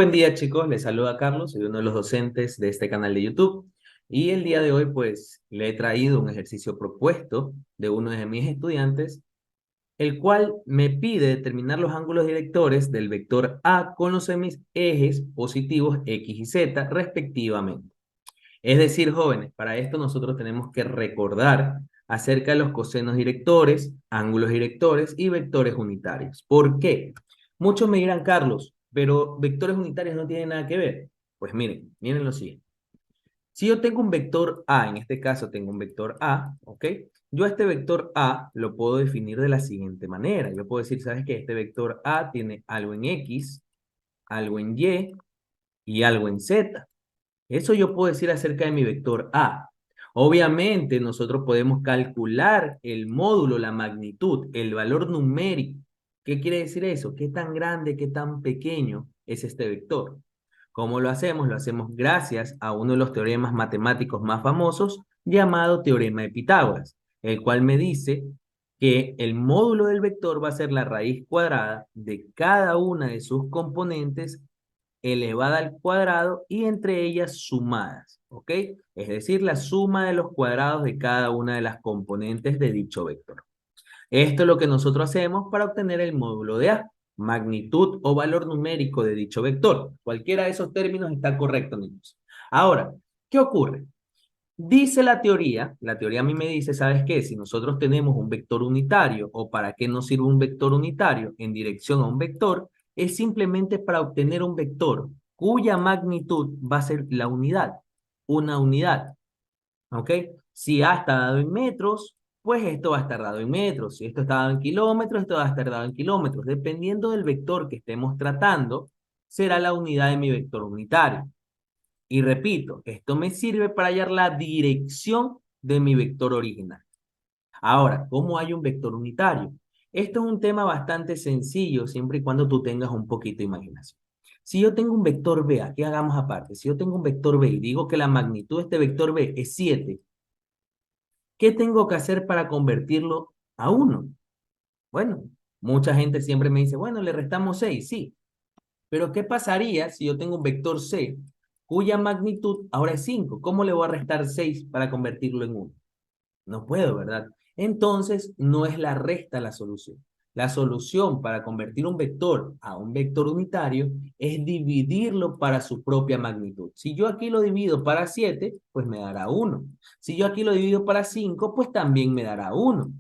buen día, chicos. Les saluda Carlos, soy uno de los docentes de este canal de YouTube. Y el día de hoy, pues, le he traído un ejercicio propuesto de uno de mis estudiantes, el cual me pide determinar los ángulos directores del vector A con los ejes positivos X y Z, respectivamente. Es decir, jóvenes, para esto nosotros tenemos que recordar acerca de los cosenos directores, ángulos directores y vectores unitarios. ¿Por qué? Muchos me dirán, Carlos, pero vectores unitarios no tienen nada que ver. Pues miren lo siguiente. Si yo tengo un vector A, en este caso tengo un vector A, ¿ok? Yo a este vector A lo puedo definir de la siguiente manera. Yo puedo decir, ¿sabes qué? Este vector A tiene algo en X, algo en y algo en Z. Eso yo puedo decir acerca de mi vector A. Obviamente, nosotros podemos calcular el módulo, la magnitud, el valor numérico. ¿Qué quiere decir eso? ¿Qué tan grande, qué tan pequeño es este vector? ¿Cómo lo hacemos? Lo hacemos gracias a uno de los teoremas matemáticos más famosos llamado teorema de Pitágoras, el cual me dice que el módulo del vector va a ser la raíz cuadrada de cada una de sus componentes elevada al cuadrado y entre ellas sumadas, ¿ok? Es decir, la suma de los cuadrados de cada una de las componentes de dicho vector. Esto es lo que nosotros hacemos para obtener el módulo de A, magnitud o valor numérico de dicho vector. Cualquiera de esos términos está correcto, niños. Ahora, ¿qué ocurre? Dice la teoría a mí me dice, ¿sabes qué? Si nosotros tenemos un vector unitario o para qué nos sirve un vector unitario en dirección a un vector, es simplemente para obtener un vector cuya magnitud va a ser la unidad, una unidad, ¿ok? Si A está dado en metros, pues esto va a estar dado en metros. Si esto está dado en kilómetros, esto va a estar dado en kilómetros. Dependiendo del vector que estemos tratando, será la unidad de mi vector unitario. Y repito, esto me sirve para hallar la dirección de mi vector original. Ahora, ¿cómo hay un vector unitario? Esto es un tema bastante sencillo siempre y cuando tú tengas un poquito de imaginación. Si yo tengo un vector B, aquí hagamos aparte, si yo tengo un vector B y digo que la magnitud de este vector B es 7, ¿qué tengo que hacer para convertirlo a 1? Bueno, mucha gente siempre me dice, bueno, le restamos 6, sí, pero ¿qué pasaría si yo tengo un vector C cuya magnitud ahora es 5? ¿Cómo le voy a restar 6 para convertirlo en 1? No puedo, ¿verdad? Entonces, no es la resta la solución. La solución para convertir un vector a un vector unitario es dividirlo para su propia magnitud. Si yo aquí lo divido para 7, pues me dará 1. Si yo aquí lo divido para 5, pues también me dará 1.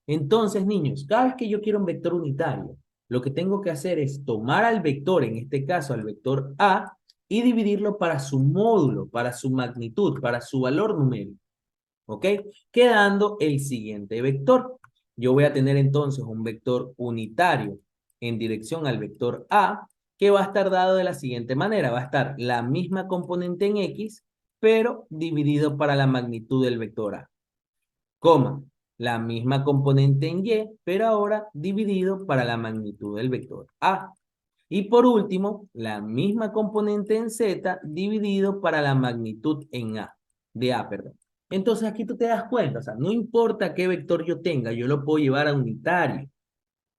Entonces, niños, cada vez que yo quiero un vector unitario, lo que tengo que hacer es tomar al vector, en este caso al vector A, y dividirlo para su módulo, para su magnitud, para su valor numérico. ¿Ok? Quedando el siguiente vector. Yo voy a tener entonces un vector unitario en dirección al vector A, que va a estar dado de la siguiente manera. Va a estar la misma componente en X, pero dividido para la magnitud del vector A. Coma, la misma componente en Y, pero ahora dividido para la magnitud del vector A. Y por último, la misma componente en Z dividido para la magnitud en A, de A, perdón. Entonces aquí tú te das cuenta, o sea, no importa qué vector yo tenga, yo lo puedo llevar a unitario.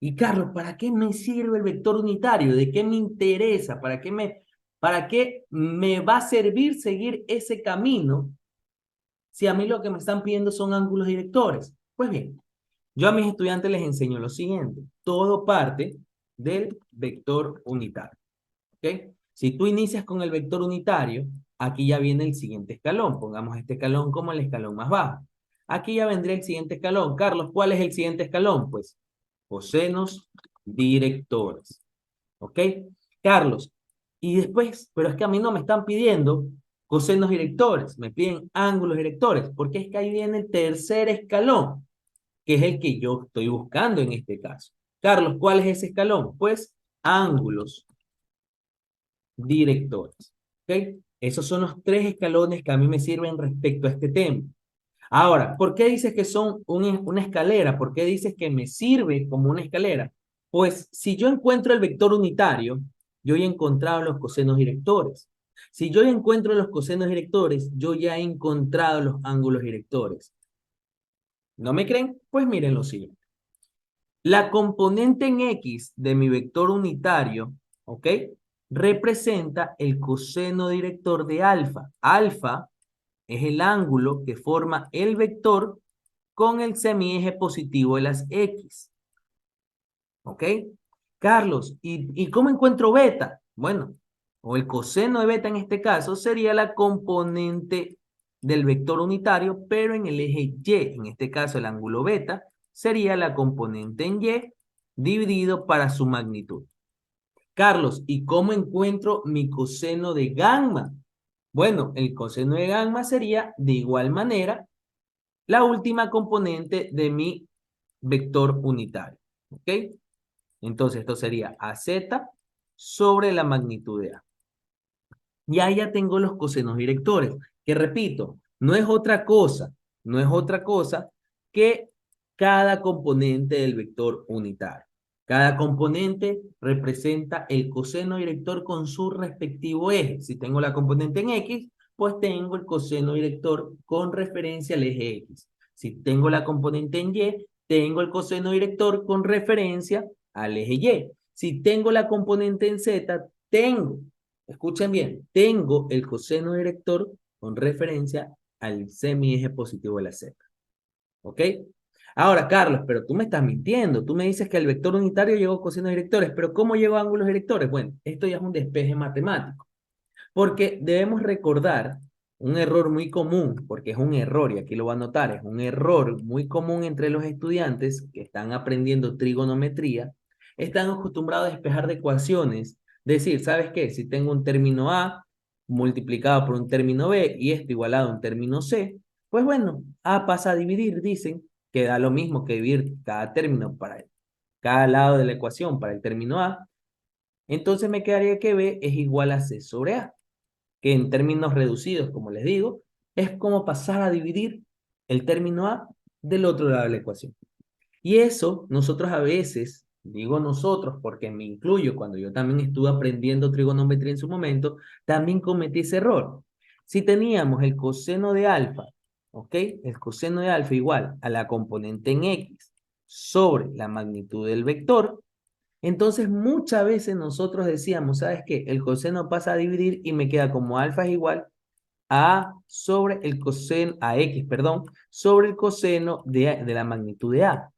Y Carlos, ¿para qué me sirve el vector unitario? ¿De qué me interesa? Para qué me va a servir seguir ese camino si a mí lo que me están pidiendo son ángulos directores? Pues bien, yo a mis estudiantes les enseño lo siguiente. Todo parte del vector unitario. ¿Ok? Si tú inicias con el vector unitario, aquí ya viene el siguiente escalón. Pongamos este escalón como el escalón más bajo. Aquí ya vendría el siguiente escalón. Carlos, ¿cuál es el siguiente escalón? Pues cosenos directores. ¿Ok? Carlos, y después, pero es que a mí no me están pidiendo cosenos directores, me piden ángulos directores, porque es que ahí viene el tercer escalón, que es el que yo estoy buscando en este caso. Carlos, ¿cuál es ese escalón? Pues ángulos directores. ¿Ok? Esos son los tres escalones que a mí me sirven respecto a este tema. Ahora, ¿por qué dices que son una escalera? ¿Por qué dices que me sirve como una escalera? Pues si yo encuentro el vector unitario, yo ya he encontrado los cosenos directores. Si yo ya encuentro los cosenos directores, yo ya he encontrado los ángulos directores. ¿No me creen? Pues miren lo siguiente. La componente en X de mi vector unitario, ¿ok? representa el coseno director de alfa. Alfa es el ángulo que forma el vector con el semieje positivo de las X. ¿Ok? Carlos, ¿y cómo encuentro beta? Bueno, o el coseno de beta en este caso sería la componente del vector unitario, pero en el eje Y. En este caso, el ángulo beta sería la componente en Y dividido para su magnitud. Carlos, ¿y cómo encuentro mi coseno de gamma? Bueno, el coseno de gamma sería de igual manera la última componente de mi vector unitario. ¿Ok? Entonces, esto sería AZ sobre la magnitud de A. Y ahí ya tengo los cosenos directores, que repito, no es otra cosa que cada componente del vector unitario. Cada componente representa el coseno director con su respectivo eje. Si tengo la componente en X, pues tengo el coseno director con referencia al eje X. Si tengo la componente en Y, tengo el coseno director con referencia al eje Y. Si tengo la componente en Z, escuchen bien, tengo el coseno director con referencia al semieje positivo de la Z. ¿Ok? Ahora, Carlos, pero tú me estás mintiendo. Tú me dices que el vector unitario llegó a cosenos directores, pero ¿cómo llegó a ángulos directores? Bueno, esto ya es un despeje matemático. Porque debemos recordar un error muy común, porque es un error, y aquí lo voy a anotar, es un error muy común entre los estudiantes que están aprendiendo trigonometría, están acostumbrados a despejar de ecuaciones, decir, ¿sabes qué? Si tengo un término A multiplicado por un término B y esto igualado a un término C, pues bueno, A pasa a dividir, dicen, que da lo mismo que dividir cada término para cada lado de la ecuación para el término A, entonces me quedaría que B es igual a C sobre A, que en términos reducidos, como les digo, es como pasar a dividir el término A del otro lado de la ecuación. Y eso nosotros a veces, digo nosotros porque me incluyo cuando yo también estuve aprendiendo trigonometría en su momento, también cometí ese error. Si teníamos el coseno de alfa, ¿ok? El coseno de alfa igual a la componente en X sobre la magnitud del vector, entonces, muchas veces nosotros decíamos, ¿sabes qué? El coseno pasa a dividir y me queda como alfa es igual a sobre el coseno, a x, perdón, sobre el coseno de la magnitud de a.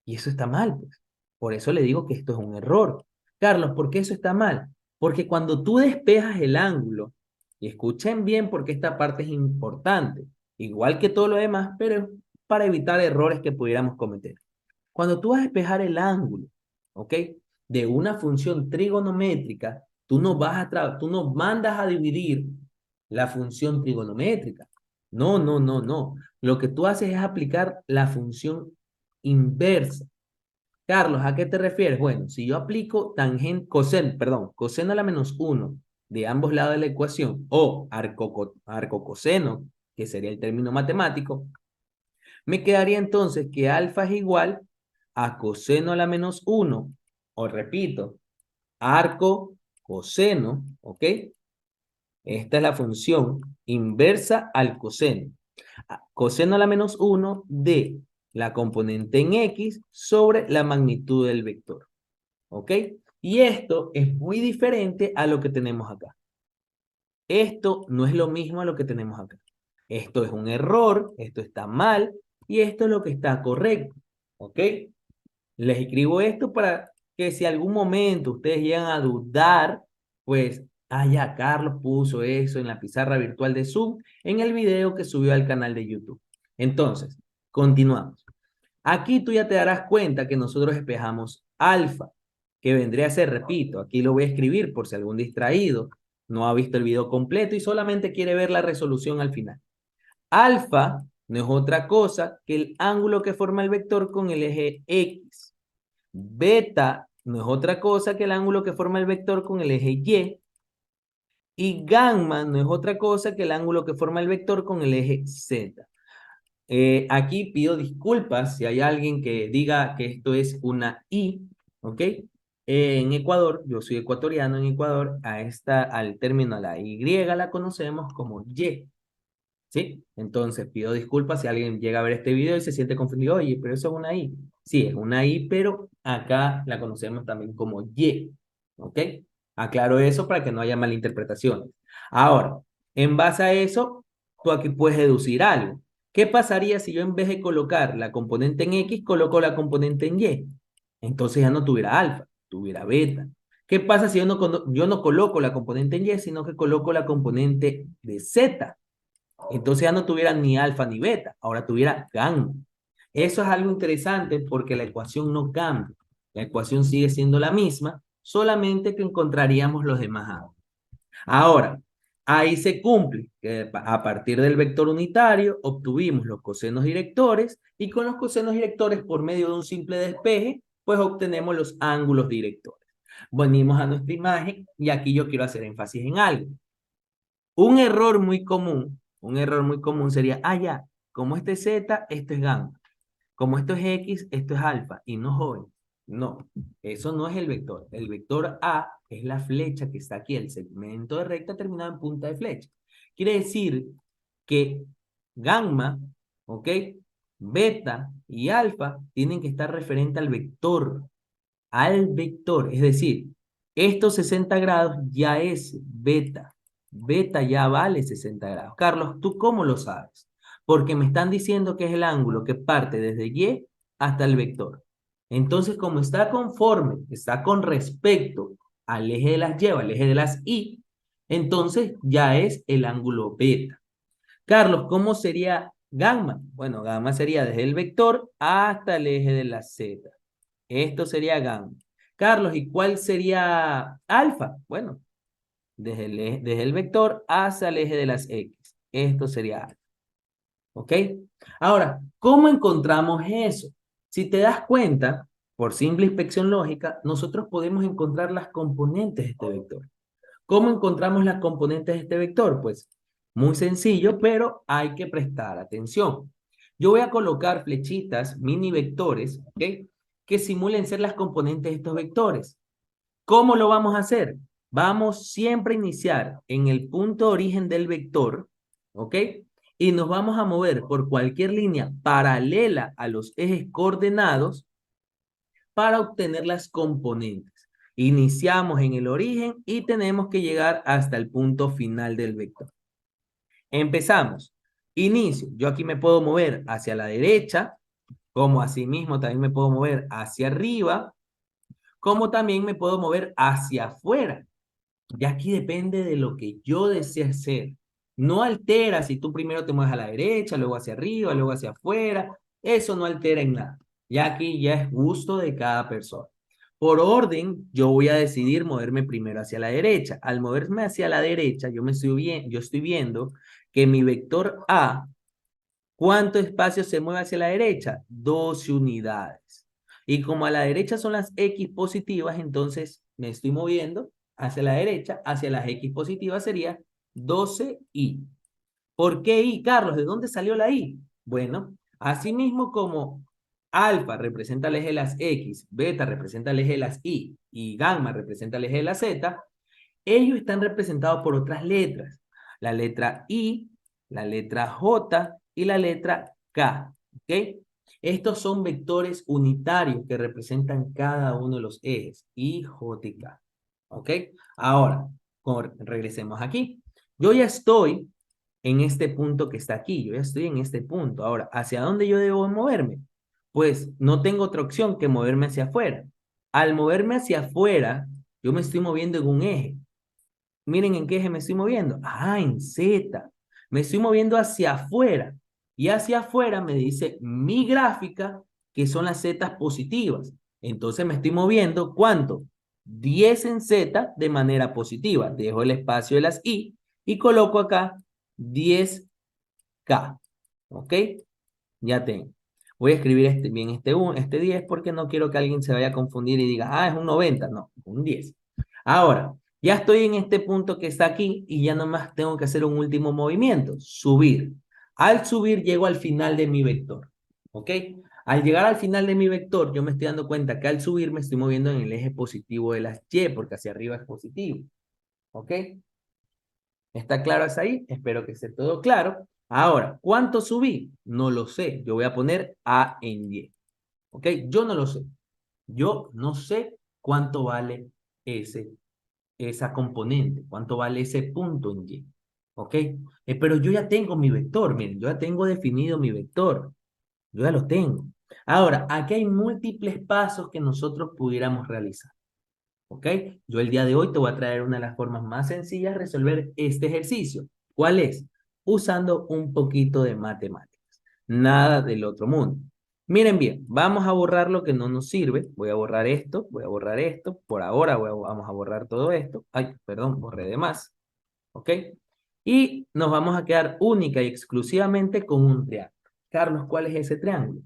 Y eso está mal, pues. Por eso le digo que esto es un error. Carlos, ¿por qué eso está mal? Porque cuando tú despejas el ángulo, y escuchen bien porque esta parte es importante, igual que todo lo demás, pero para evitar errores que pudiéramos cometer. Cuando tú vas a despejar el ángulo, ¿ok? De una función trigonométrica, tú no mandas a dividir la función trigonométrica. No, no, no, no. Lo que tú haces es aplicar la función inversa. Carlos, ¿a qué te refieres? Bueno, si yo aplico coseno a la menos 1 de ambos lados de la ecuación o arcocoseno, que sería el término matemático, me quedaría entonces que alfa es igual a coseno a la menos 1, o repito, arco coseno, ¿ok? Esta es la función inversa al coseno. Coseno a la menos 1 de la componente en X sobre la magnitud del vector, ¿ok? Y esto es muy diferente a lo que tenemos acá. Esto no es lo mismo a lo que tenemos acá. Esto es un error, esto está mal, y esto es lo que está correcto, ¿ok? Les escribo esto para que si algún momento ustedes llegan a dudar, pues, ya Carlos puso eso en la pizarra virtual de Zoom en el video que subió al canal de YouTube. Entonces, continuamos. Aquí tú ya te darás cuenta que nosotros despejamos alfa, que vendría a ser, repito, aquí lo voy a escribir por si algún distraído no ha visto el video completo y solamente quiere ver la resolución al final. Alfa no es otra cosa que el ángulo que forma el vector con el eje X. Beta no es otra cosa que el ángulo que forma el vector con el eje Y. Y gamma no es otra cosa que el ángulo que forma el vector con el eje Z. Aquí pido disculpas si hay alguien que diga que esto es una I, ¿ok? En Ecuador, yo soy ecuatoriano en Ecuador, al término, a la Y la conocemos como Y, ¿sí? Entonces pido disculpas si alguien llega a ver este video y se siente confundido, oye, pero eso es una I. Sí, es una I, pero acá la conocemos también como Y, ¿ok? Aclaro eso para que no haya malinterpretaciones. Ahora, en base a eso, tú aquí puedes deducir algo. ¿Qué pasaría si yo en vez de colocar la componente en X, coloco la componente en Y? Entonces ya no tuviera alfa, tuviera beta. ¿Qué pasa si yo no coloco la componente en Y, sino que coloco la componente de Z? Entonces ya no tuviera ni alfa ni beta, ahora tuviera gamma. Eso es algo interesante porque la ecuación no cambia. La ecuación sigue siendo la misma, solamente que encontraríamos los demás A. Ahora, ahí se cumple que a partir del vector unitario obtuvimos los cosenos directores y con los cosenos directores por medio de un simple despeje, pues obtenemos los ángulos directores. Venimos a nuestra imagen y aquí yo quiero hacer énfasis en algo. Un error muy común sería, ya, como este es Z, esto es gamma. Como esto es X, esto es alfa. Y no, joven, no, eso no es el vector. El vector A es la flecha que está aquí, el segmento de recta terminado en punta de flecha. Quiere decir que gamma, ¿ok? Beta y alfa tienen que estar referente al vector. Es decir, estos 60 grados ya es beta. Beta ya vale 60 grados. Carlos, ¿tú cómo lo sabes? Porque me están diciendo que es el ángulo que parte desde Y hasta el vector. Entonces, como está conforme, está con respecto al eje de las Y o al eje de las Y, entonces ya es el ángulo beta. Carlos, ¿cómo sería gamma? Bueno, gamma sería desde el vector hasta el eje de la Z. Esto sería gamma. Carlos, ¿y cuál sería alfa? Bueno, desde el vector hasta el eje de las X. Esto sería alfa. ¿Ok? Ahora, ¿cómo encontramos eso? Si te das cuenta, por simple inspección lógica, nosotros podemos encontrar las componentes de este vector. ¿Cómo encontramos las componentes de este vector? Pues muy sencillo, pero hay que prestar atención. Yo voy a colocar flechitas, mini vectores, ¿ok? Que simulen ser las componentes de estos vectores. ¿Cómo lo vamos a hacer? Vamos siempre a iniciar en el punto de origen del vector, ¿ok? Y nos vamos a mover por cualquier línea paralela a los ejes coordenados para obtener las componentes. Iniciamos en el origen y tenemos que llegar hasta el punto final del vector. Empezamos. Inicio. Yo aquí me puedo mover hacia la derecha, como asimismo también me puedo mover hacia arriba, como también me puedo mover hacia afuera. Ya aquí depende de lo que yo desee hacer. No altera si tú primero te mueves a la derecha, luego hacia arriba, luego hacia afuera. Eso no altera en nada. Ya aquí ya es gusto de cada persona. Por orden, yo voy a decidir moverme primero hacia la derecha. Al moverme hacia la derecha, yo estoy viendo que mi vector A, ¿cuánto espacio se mueve hacia la derecha? 12 unidades. Y como a la derecha son las X positivas, entonces me estoy moviendo hacia la derecha, hacia las X positivas sería 12Y. ¿Por qué Y, Carlos? ¿De dónde salió la Y? Bueno, así mismo como alfa representa el eje de las X, beta representa el eje de las y gamma representa el eje de la Z, ellos están representados por otras letras. La letra I, la letra J y la letra K. ¿Ok? Estos son vectores unitarios que representan cada uno de los ejes, I, J y K. ¿Ok? Ahora, regresemos aquí. Yo ya estoy en este punto que está aquí. Yo ya estoy en este punto. Ahora, ¿hacia dónde yo debo moverme? Pues no tengo otra opción que moverme hacia afuera. Al moverme hacia afuera, yo me estoy moviendo en un eje. Miren en qué eje me estoy moviendo. En Z. Me estoy moviendo hacia afuera. Y hacia afuera me dice mi gráfica, que son las Z positivas. Entonces me estoy moviendo, ¿cuánto? 10 en Z de manera positiva. Dejo el espacio de las y coloco acá 10K. ¿Ok? Ya tengo. Voy a escribir bien este 10 porque no quiero que alguien se vaya a confundir y diga, es un 90. No, un 10. Ahora, ya estoy en este punto que está aquí y ya nomás tengo que hacer un último movimiento, subir. Al subir llego al final de mi vector, ¿ok? Al llegar al final de mi vector, yo me estoy dando cuenta que al subir me estoy moviendo en el eje positivo de las Y, porque hacia arriba es positivo, ¿ok? ¿Está claro hasta ahí? Espero que esté todo claro. Ahora, ¿cuánto subí? No lo sé. Yo voy a poner A en Y, ¿ok? Yo no lo sé. Yo no sé cuánto vale ese esa componente, cuánto vale ese punto en Y. ¿Ok? Pero yo ya tengo mi vector, miren, yo ya tengo definido mi vector. Yo ya lo tengo. Ahora, aquí hay múltiples pasos que nosotros pudiéramos realizar. ¿Ok? Yo el día de hoy te voy a traer una de las formas más sencillas de resolver este ejercicio. ¿Cuál es? Usando un poquito de matemáticas. Nada del otro mundo. Miren bien, vamos a borrar lo que no nos sirve. Voy a borrar esto, voy a borrar esto. Por ahora vamos a borrar todo esto. Ay, perdón, borré de más. ¿Ok? Y nos vamos a quedar única y exclusivamente con un triángulo. Carlos, ¿cuál es ese triángulo?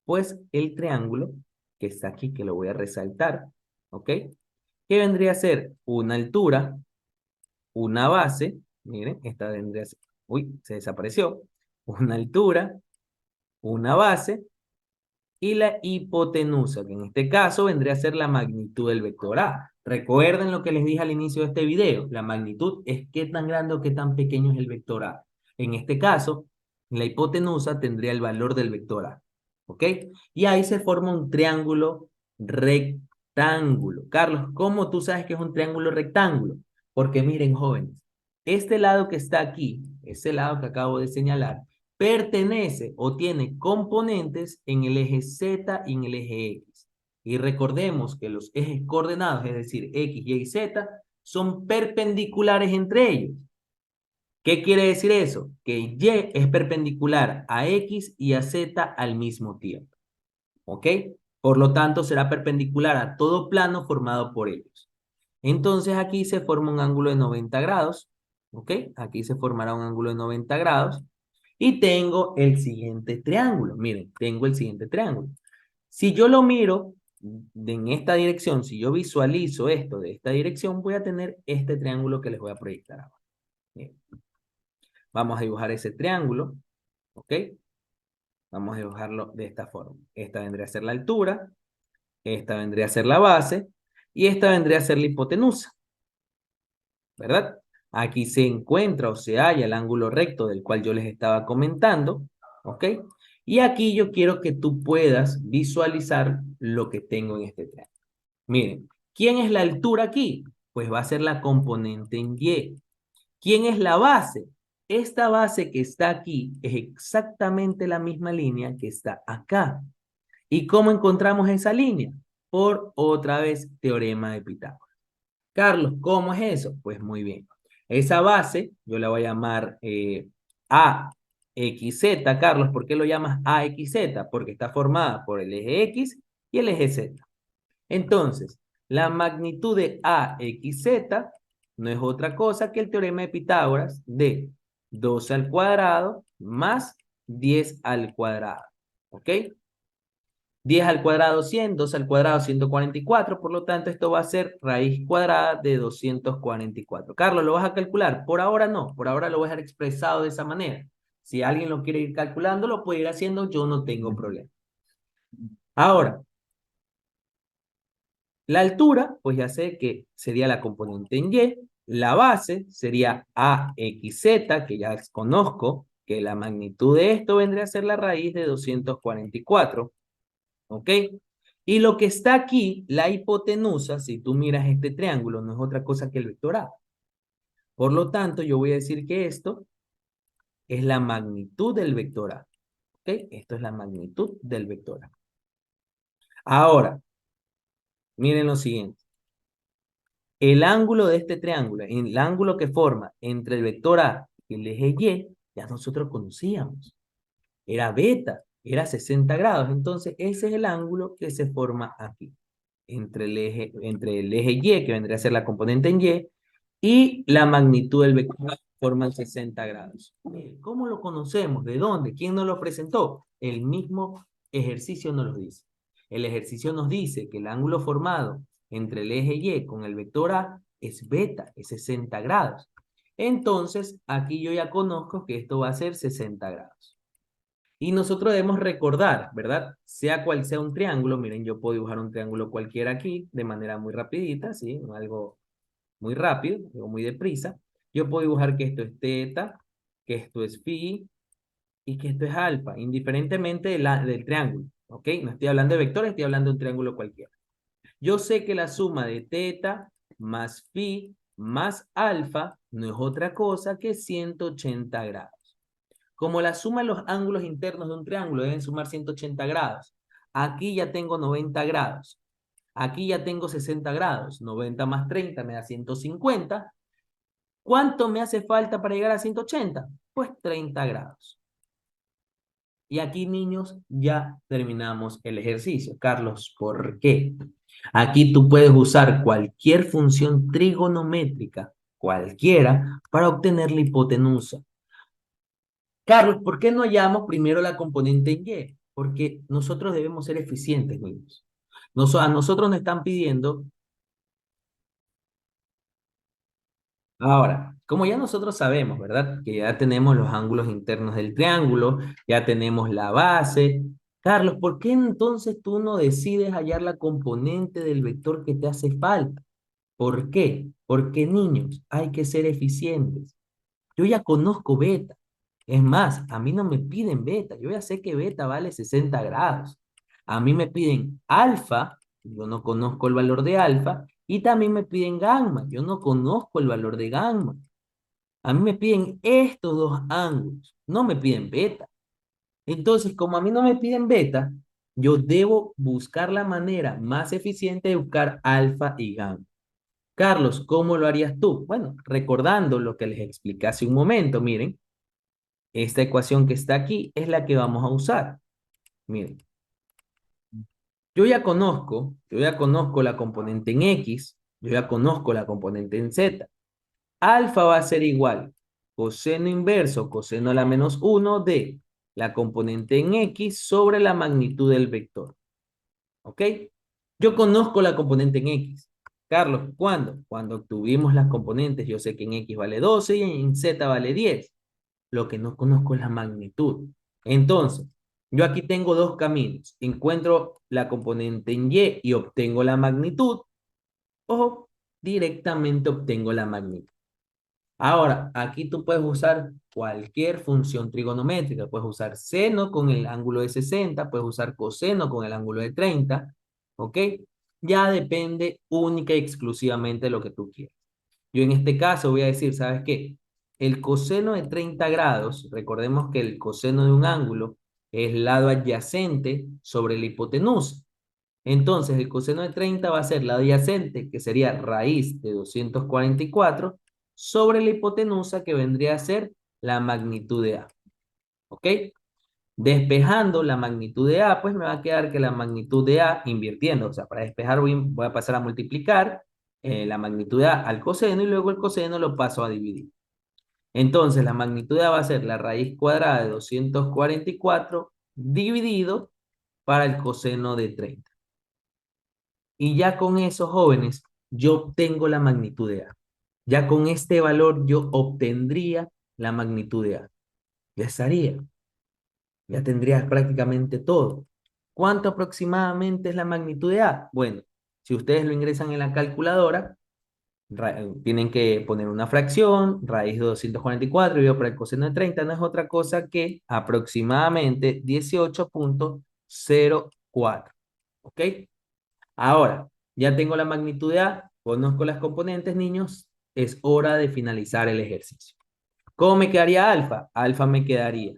Pues el triángulo que está aquí, que lo voy a resaltar. ¿Ok? ¿Qué vendría a ser? Una altura, una base. Miren, esta vendría a ser... Uy, se desapareció. Una altura, una base y la hipotenusa, que en este caso vendría a ser la magnitud del vector A. Recuerden lo que les dije al inicio de este video. La magnitud es qué tan grande o qué tan pequeño es el vector A. En este caso, la hipotenusa tendría el valor del vector A. ¿Ok? Y ahí se forma un triángulo rectángulo. Carlos, ¿cómo tú sabes que es un triángulo rectángulo? Porque miren, jóvenes, este lado que está aquí, ese lado que acabo de señalar, pertenece o tiene componentes en el eje Z y en el eje X. Y recordemos que los ejes coordenados, es decir, X, Y y Z, son perpendiculares entre ellos. ¿Qué quiere decir eso? Que Y es perpendicular a X y a Z al mismo tiempo. ¿Ok? Por lo tanto, será perpendicular a todo plano formado por ellos. Entonces aquí se forma un ángulo de 90 grados. ¿Ok? Aquí se formará un ángulo de 90 grados. Y tengo el siguiente triángulo. Miren, tengo el siguiente triángulo. Si yo lo miro en esta dirección, si yo visualizo esto de esta dirección, voy a tener este triángulo que les voy a proyectar ahora. Miren, vamos a dibujar ese triángulo. ¿Ok? Vamos a dibujarlo de esta forma. Esta vendría a ser la altura, esta vendría a ser la base y esta vendría a ser la hipotenusa. ¿Verdad? Aquí se encuentra o se halla el ángulo recto del cual yo les estaba comentando, ¿ok? Y aquí yo quiero que tú puedas visualizar lo que tengo en este triángulo. Miren, ¿quién es la altura aquí? Pues va a ser la componente en Y. ¿Quién es la base? Esta base que está aquí es exactamente la misma línea que está acá. ¿Y cómo encontramos esa línea? Por otra vez teorema de Pitágoras. Carlos, ¿cómo es eso? Pues muy bien. Esa base, yo la voy a llamar AXZ, Carlos. ¿Por qué lo llamas AXZ? Porque está formada por el eje X y el eje Z. Entonces, la magnitud de AXZ no es otra cosa que el teorema de Pitágoras de 12 al cuadrado más 10 al cuadrado. ¿Ok? 10 al cuadrado 100, 2 al cuadrado 144, por lo tanto esto va a ser raíz cuadrada de 244. Carlos, ¿lo vas a calcular? Por ahora no, por ahora lo voy a dejar expresado de esa manera. Si alguien lo quiere ir calculando, lo puede ir haciendo, yo no tengo problema. Ahora, la altura, pues ya sé que sería la componente en Y, la base sería AXZ, que ya conozco, que la magnitud de esto vendría a ser la raíz de 244. ¿Ok? Y lo que está aquí, la hipotenusa, si tú miras este triángulo, no es otra cosa que el vector A. Por lo tanto, yo voy a decir que esto es la magnitud del vector A. ¿Ok? Esto es la magnitud del vector A. Ahora, miren lo siguiente. El ángulo de este triángulo, el ángulo que forma entre el vector A y el eje Y, ya nosotros conocíamos. Era beta, era 60 grados. Entonces, ese es el ángulo que se forma aquí. Entre el eje Y, que vendría a ser la componente en Y, y la magnitud del vector forman 60 grados. ¿Cómo lo conocemos? ¿De dónde? ¿Quién nos lo presentó? El mismo ejercicio nos lo dice. El ejercicio nos dice que el ángulo formado entre el eje Y con el vector A es beta, es 60 grados. Entonces, aquí yo ya conozco que esto va a ser 60 grados. Y nosotros debemos recordar, ¿verdad? Sea cual sea un triángulo, miren, yo puedo dibujar un triángulo cualquiera aquí de manera muy rapidita, ¿sí? Algo muy rápido, algo muy deprisa. Yo puedo dibujar que esto es teta, que esto es phi y que esto es alfa, indiferentemente del triángulo, ¿ok? No estoy hablando de vectores, estoy hablando de un triángulo cualquiera. Yo sé que la suma de teta más phi más alfa no es otra cosa que 180 grados. Como la suma de los ángulos internos de un triángulo deben sumar 180 grados, aquí ya tengo 90 grados. Aquí ya tengo 60 grados. 90 más 30 me da 150. ¿Cuánto me hace falta para llegar a 180? Pues 30 grados. Y aquí, niños, ya terminamos el ejercicio. Carlos, ¿por qué? Aquí tú puedes usar cualquier función trigonométrica, cualquiera, para obtener la hipotenusa. Carlos, ¿por qué no hallamos primero la componente en Y? Porque nosotros debemos ser eficientes, niños. A nosotros nos están pidiendo. Ahora, como ya nosotros sabemos, ¿verdad? Que ya tenemos los ángulos internos del triángulo, ya tenemos la base. Carlos, ¿por qué entonces tú no decides hallar la componente del vector que te hace falta? ¿Por qué? Porque, niños, hay que ser eficientes. Yo ya conozco beta. Es más, a mí no me piden beta. Yo ya sé que beta vale 60 grados. A mí me piden alfa. Yo no conozco el valor de alfa. Y también me piden gamma. Yo no conozco el valor de gamma. A mí me piden estos dos ángulos. No me piden beta. Entonces, como a mí no me piden beta, yo debo buscar la manera más eficiente de buscar alfa y gamma. Carlos, ¿cómo lo harías tú? Bueno, recordando lo que les expliqué hace un momento, miren, esta ecuación que está aquí es la que vamos a usar. Miren, yo ya conozco la componente en X, yo ya conozco la componente en Z. Alfa va a ser igual coseno inverso, coseno a la menos 1 de la componente en X sobre la magnitud del vector. ¿Ok? Yo conozco la componente en X. Carlos, ¿cuándo? Cuando obtuvimos las componentes, yo sé que en X vale 12 y en Z vale 10. Lo que no conozco es la magnitud. Entonces, yo aquí tengo dos caminos. Encuentro la componente en Y y obtengo la magnitud, o directamente obtengo la magnitud. Ahora, aquí tú puedes usar cualquier función trigonométrica. Puedes usar seno con el ángulo de 60, puedes usar coseno con el ángulo de 30, ¿ok? Ya depende única y exclusivamente de lo que tú quieras. Yo en este caso voy a decir, ¿sabes qué? El coseno de 30 grados, recordemos que el coseno de un ángulo es lado adyacente sobre la hipotenusa. Entonces, el coseno de 30 va a ser la adyacente, que sería raíz de 244, sobre la hipotenusa, que vendría a ser la magnitud de A. ¿Ok? Despejando la magnitud de A, pues me va a quedar que la magnitud de A, invirtiendo, o sea, para despejar voy a pasar a multiplicar la magnitud de A al coseno y luego el coseno lo paso a dividir. Entonces, la magnitud de A va a ser la raíz cuadrada de 244 dividido para el coseno de 30. Y ya con esos jóvenes, yo obtengo la magnitud de A. Ya con este valor yo obtendría la magnitud de A. Ya estaría. Ya tendrías prácticamente todo. ¿Cuánto aproximadamente es la magnitud de A? Bueno, si ustedes lo ingresan en la calculadora, tienen que poner una fracción, raíz de 244 dividido por el coseno de 30, no es otra cosa que aproximadamente 18.04. ¿Ok? Ahora, ya tengo la magnitud de A, conozco las componentes, niños, es hora de finalizar el ejercicio. ¿Cómo me quedaría alfa? Alfa me quedaría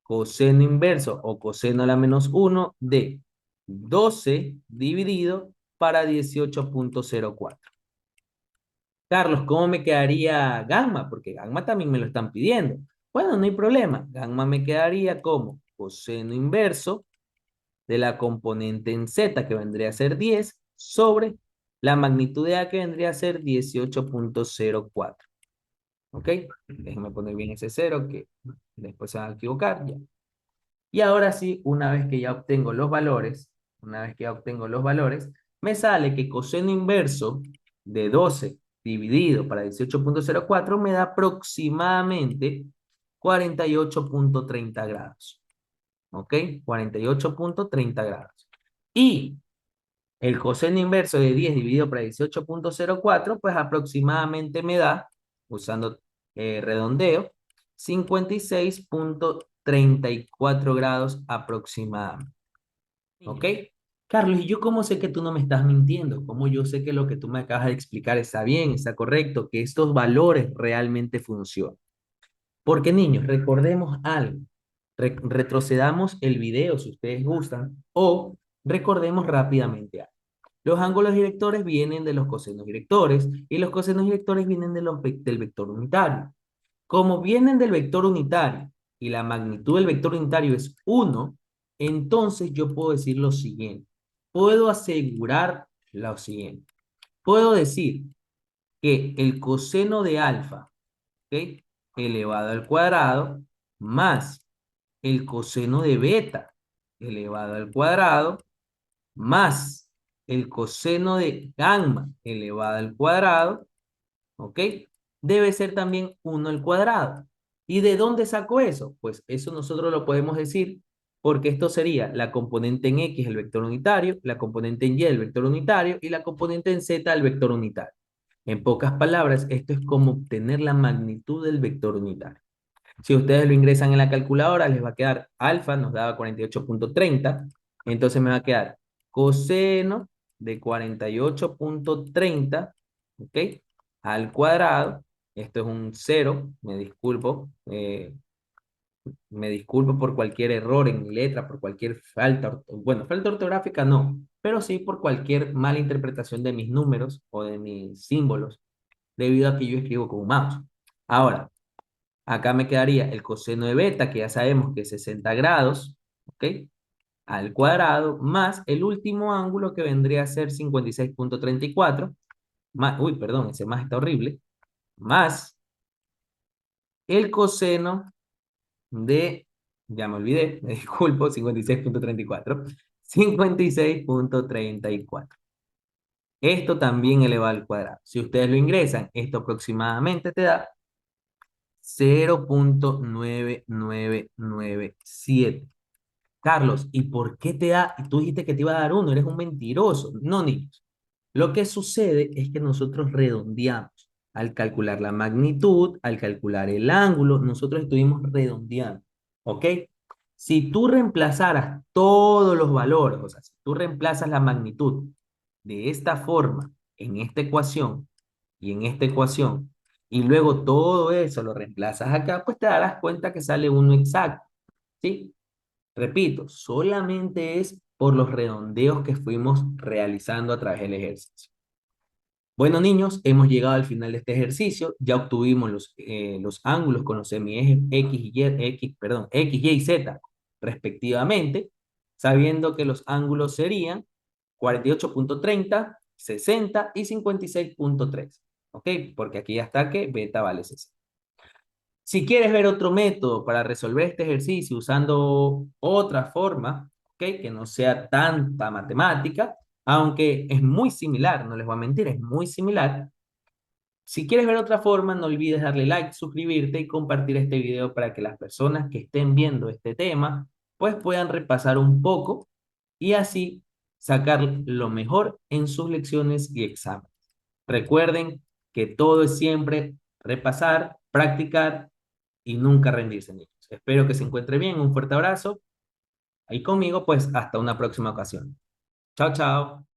coseno inverso o coseno a la menos 1 de 12 dividido para 18.04. Carlos, ¿cómo me quedaría gamma? Porque gamma también me lo están pidiendo. Bueno, no hay problema. Gamma me quedaría como coseno inverso de la componente en Z, que vendría a ser 10, sobre la magnitud de A, que vendría a ser 18.04. ¿Ok? Déjenme poner bien ese cero, que después se van a equivocar. Ya. Y ahora sí, una vez que ya obtengo los valores, me sale que coseno inverso de 12 dividido para 18.04 me da aproximadamente 48.30 grados. ¿Ok? 48.30 grados. Y el coseno inverso de 10 dividido por 18.04, pues aproximadamente me da, usando redondeo, 56.34 grados aproximadamente. ¿Ok? Carlos, ¿y yo cómo sé que tú no me estás mintiendo? ¿Cómo yo sé que lo que tú me acabas de explicar está bien, está correcto, que estos valores realmente funcionan? Porque niños, recordemos algo. Retrocedamos el video si ustedes gustan o recordemos rápidamente algo. Los ángulos directores vienen de los cosenos directores y los cosenos directores vienen del vector unitario. Como vienen del vector unitario y la magnitud del vector unitario es 1, entonces yo puedo decir lo siguiente. Puedo asegurar lo siguiente. Puedo decir que el coseno de alfa, ¿ok?, elevado al cuadrado más el coseno de beta elevado al cuadrado más el coseno de gamma elevado al cuadrado, ¿ok? Debe ser también 1 al cuadrado. ¿Y de dónde saco eso? Pues eso nosotros lo podemos decir porque esto sería la componente en X, el vector unitario, la componente en Y, el vector unitario, y la componente en Z, el vector unitario. En pocas palabras, esto es como obtener la magnitud del vector unitario. Si ustedes lo ingresan en la calculadora, les va a quedar alfa, nos daba 48,30. Entonces me va a quedar coseno de 48,30, ¿ok? Al cuadrado. Esto es un cero, me disculpo por cualquier error en mi letra, por cualquier falta, bueno, falta ortográfica no, pero sí por cualquier mala interpretación de mis números o de mis símbolos, debido a que yo escribo con un mouse. Ahora, acá me quedaría el coseno de beta, que ya sabemos que es 60 grados, ¿ok? Al cuadrado, más el último ángulo que vendría a ser 56,34, más, uy, perdón, ese más está horrible, más el coseno de, ya me olvidé, me disculpo, 56,34, 56,34. Esto también elevado al cuadrado. Si ustedes lo ingresan, esto aproximadamente te da 0,9997. Carlos, ¿y por qué te da? Tú dijiste que te iba a dar uno, eres un mentiroso. No, niños. Lo que sucede es que nosotros redondeamos. Al calcular la magnitud, al calcular el ángulo, nosotros estuvimos redondeando. ¿Ok? Si tú reemplazaras todos los valores, o sea, si tú reemplazas la magnitud de esta forma en esta ecuación y en esta ecuación, y luego todo eso lo reemplazas acá, pues te darás cuenta que sale uno exacto. ¿Sí? Repito, solamente es por los redondeos que fuimos realizando a través del ejercicio. Bueno, niños, hemos llegado al final de este ejercicio. Ya obtuvimos los ángulos con los semiejes X, Y y Z, respectivamente, sabiendo que los ángulos serían 48,30, 60 y 56,3. ¿Ok? Porque aquí ya está que beta vale 60. Si quieres ver otro método para resolver este ejercicio usando otra forma, ¿ok?, que no sea tanta matemática, aunque es muy similar, no les voy a mentir, es muy similar. Si quieres ver otra forma, no olvides darle like, suscribirte y compartir este video para que las personas que estén viendo este tema pues puedan repasar un poco y así sacar lo mejor en sus lecciones y exámenes. Recuerden que todo es siempre repasar, practicar y nunca rendirse, niños. Espero que se encuentre bien. Un fuerte abrazo. Ahí conmigo, pues hasta una próxima ocasión. Chao, chao.